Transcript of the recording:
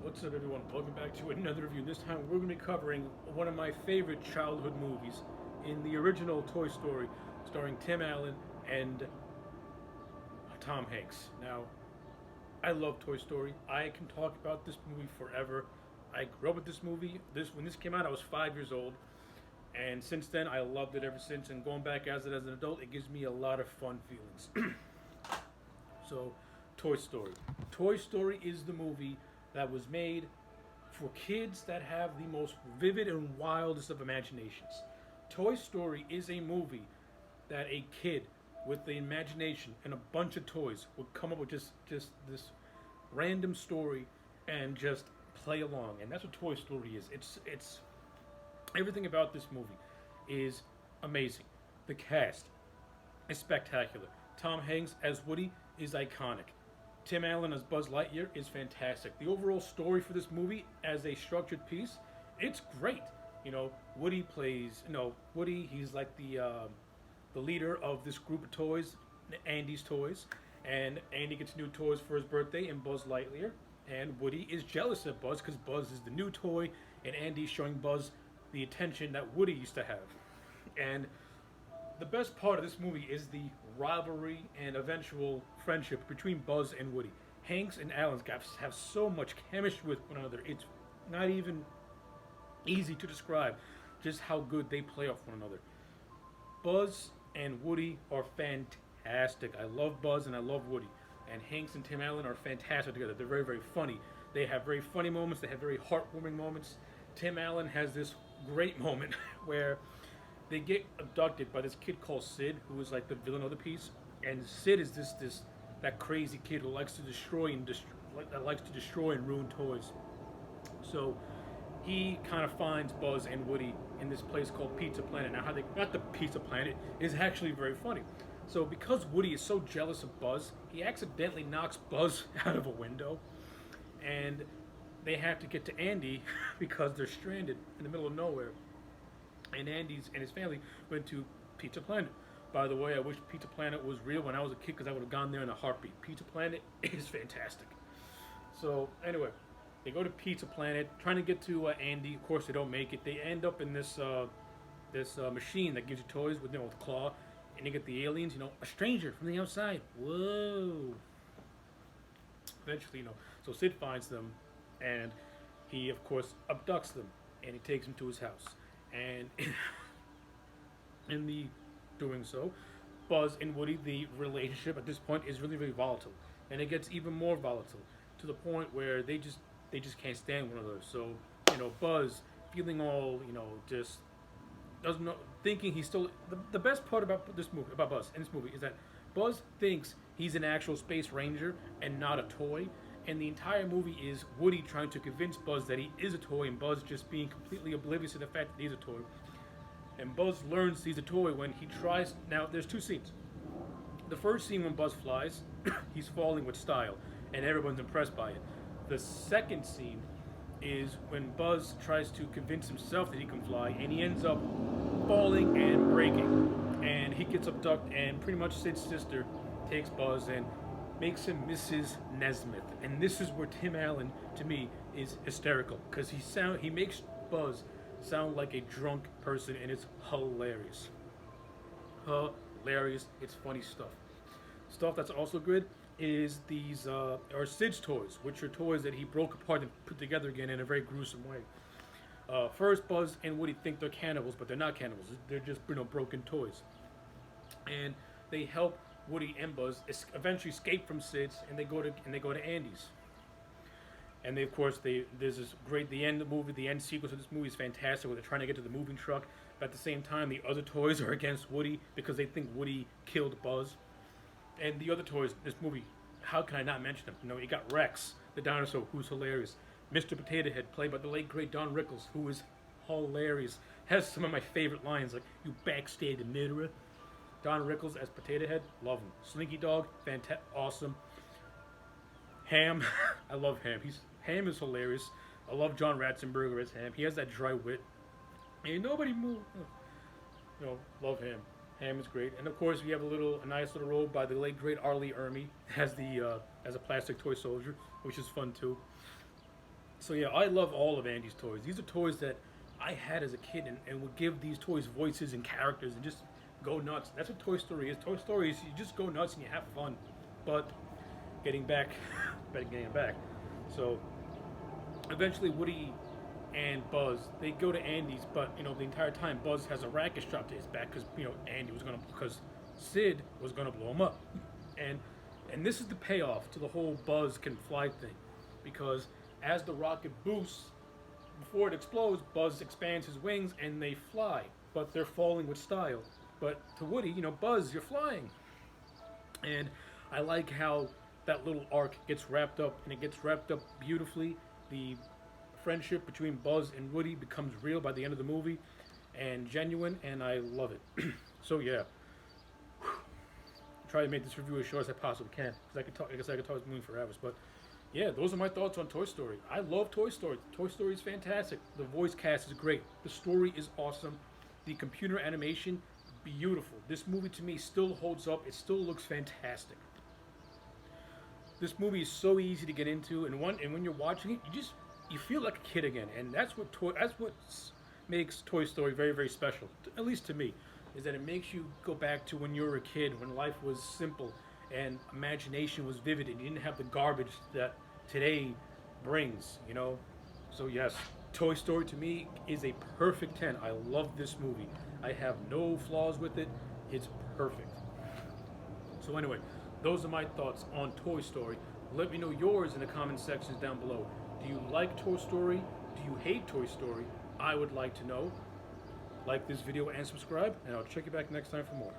What's up, everyone? Welcome back to another review. This time we're going to be covering one of my favorite childhood movies in the original Toy Story, starring Tim Allen and Tom Hanks. Now, I love Toy Story. I can talk about this movie forever. I grew up with this movie. When this came out, I was 5 years old, and since then, I loved it ever since. And going back as an adult, it gives me a lot of fun feelings. So, Toy Story. Toy Story is the movie that was made for kids that have the most vivid and wildest of imaginations. Toy Story is a movie that a kid with the imagination and a bunch of toys would come up with just this random story and just play along. And that's what Toy Story is. It's everything about this movie is amazing. The cast is spectacular. Tom Hanks as Woody is iconic. Tim Allen as Buzz Lightyear is fantastic. The overall story for this movie, as a structured piece, it's great. Woody plays. Woody. He's like the leader of this group of toys, Andy's toys, and Andy gets new toys for his birthday, and Buzz Lightyear. And Woody is jealous of Buzz because Buzz is the new toy, and Andy's showing Buzz the attention that Woody used to have. And the best part of this movie is the rivalry and eventual friendship between Buzz and Woody. Hanks and Allen have so much chemistry with one another. It's not even easy to describe just how good they play off one another. Buzz and Woody are fantastic. I love Buzz and I love Woody. And Hanks and Tim Allen are fantastic together. They're very, very funny. They have very funny moments. They have very heartwarming moments. Tim Allen has this great moment where they get abducted by this kid called Sid, who is like the villain of the piece. And Sid is that crazy kid who likes to destroy and ruin toys. So he kind of finds Buzz and Woody in this place called Pizza Planet. Now, how they got the Pizza Planet is actually very funny. So because Woody is so jealous of Buzz, he accidentally knocks Buzz out of a window, and they have to get to Andy because they're stranded in the middle of nowhere. And Andy's and his family went to Pizza Planet. By the way, I wish Pizza Planet was real when I was a kid because I would have gone there in a heartbeat. Pizza Planet is fantastic. So anyway, they go to Pizza Planet trying to get to Andy. Of course, they don't make it. They end up in this machine that gives you toys with claw, and they get the aliens. A stranger from the outside. Whoa! Eventually, so Sid finds them, and he of course abducts them, and he takes them to his house. And in the doing so, Buzz and Woody, the relationship at this point is really, really volatile, and it gets even more volatile to the point where they just can't stand one another. So Buzz feeling all just doesn't know, thinking he's still the best part about Buzz in this movie is that Buzz thinks he's an actual space ranger and not a toy. And the entire movie is Woody trying to convince Buzz that he is a toy, and Buzz just being completely oblivious to the fact that he's a toy. And Buzz learns he's a toy when he tries. Now, there's two scenes. The first scene when Buzz flies, he's falling with style, and everyone's impressed by it. The second scene is when Buzz tries to convince himself that he can fly, and he ends up falling and breaking. And he gets abducted, and pretty much Sid's sister takes Buzz and makes him Mrs. Nesmith. And this is where Tim Allen, to me, is hysterical, because he makes Buzz sound like a drunk person, and it's hilarious. Hilarious. It's funny stuff. Stuff that's also good is these are Sid's toys, which are toys that he broke apart and put together again in a very gruesome way. First, Buzz and Woody think they're cannibals, but they're not cannibals. They're just broken toys. And they help Woody and Buzz eventually escape from Sid's, and they go to Andy's. And there's this great the end sequence of this movie is fantastic, where they're trying to get to the moving truck, but at the same time the other toys are against Woody because they think Woody killed Buzz. And the other toys in this movie, how can I not mention them? You got Rex, the dinosaur, who's hilarious. Mr. Potato Head, played by the late great Don Rickles, who is hilarious. Has some of my favorite lines like "You backstab the murderer." Don Rickles as Potato Head, love him. Slinky Dog, awesome. Ham, I love Ham. Ham is hilarious. I love John Ratzenberger as Ham. He has that dry wit. Ain't nobody move. Love Ham. Ham is great, and of course we have a nice little role by the late great Arlie Ermy as a plastic toy soldier, which is fun too. So yeah, I love all of Andy's toys. These are toys that I had as a kid, and would give these toys voices and characters and just go nuts. That's what Toy Story is. Toy Story is you just go nuts and you have fun. But getting back, getting back. So eventually, Woody and Buzz they go to Andy's, but the entire time Buzz has a racket strapped to his back because Andy was gonna because Sid was gonna blow him up, and this is the payoff to the whole Buzz can fly thing, because as the rocket boosts, before it explodes, Buzz expands his wings and they fly, but they're falling with style. But to Woody, Buzz, you're flying. And I like how that little arc gets wrapped up, and it gets wrapped up beautifully. The friendship between Buzz and Woody becomes real by the end of the movie and genuine, and I love it. So yeah, try to make this review as short as I possibly can, because I could talk. I guess I could talk this movie for hours, but yeah, those are my thoughts on Toy Story. I love Toy Story. Toy Story is fantastic. The voice cast is great. The story is awesome. The computer animation, beautiful. This movie to me still holds up. It still looks fantastic. This movie is so easy to get into, and when you're watching it, you feel like a kid again, and that's what makes Toy Story very, very special. At least to me, is that it makes you go back to when you were a kid, when life was simple and imagination was vivid, and you didn't have the garbage that today brings. So yes, Toy Story to me is a perfect 10. I love this movie. I have no flaws with it. It's perfect. So anyway, those are my thoughts on Toy Story. Let me know yours in the comment sections down below. Do you like Toy Story? Do you hate Toy Story? I would like to know. Like this video and subscribe, and I'll check you back next time for more.